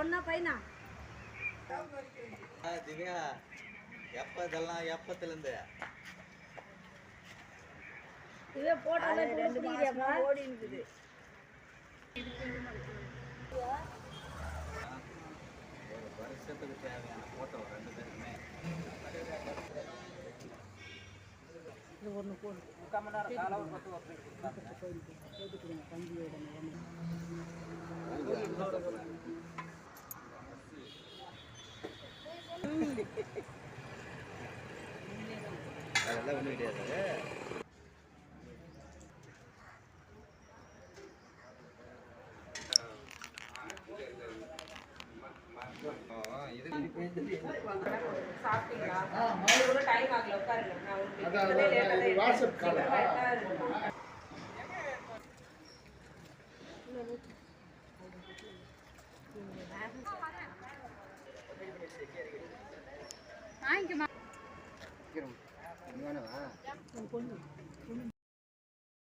பொண்ணா பையனா? திவ்யா இதெல்லாம் எப்பத்திலிருந்து இவே போட்டோல ரெண்டு மாசமா ஓடி இருக்குது. ஒரு வருஷத்துக்கு தேவையான போட்டோ ரெண்டு பேருக்குமே. இது ஒன்று போடு. 3/4 மணி நேரம் காலை ஒரு 10 வருஷம் போட்டுக்கிறேன் கஞ்சியோட அதெல்லாம் ஒன்றும் கிடையாது. வாங்கிக்கமா.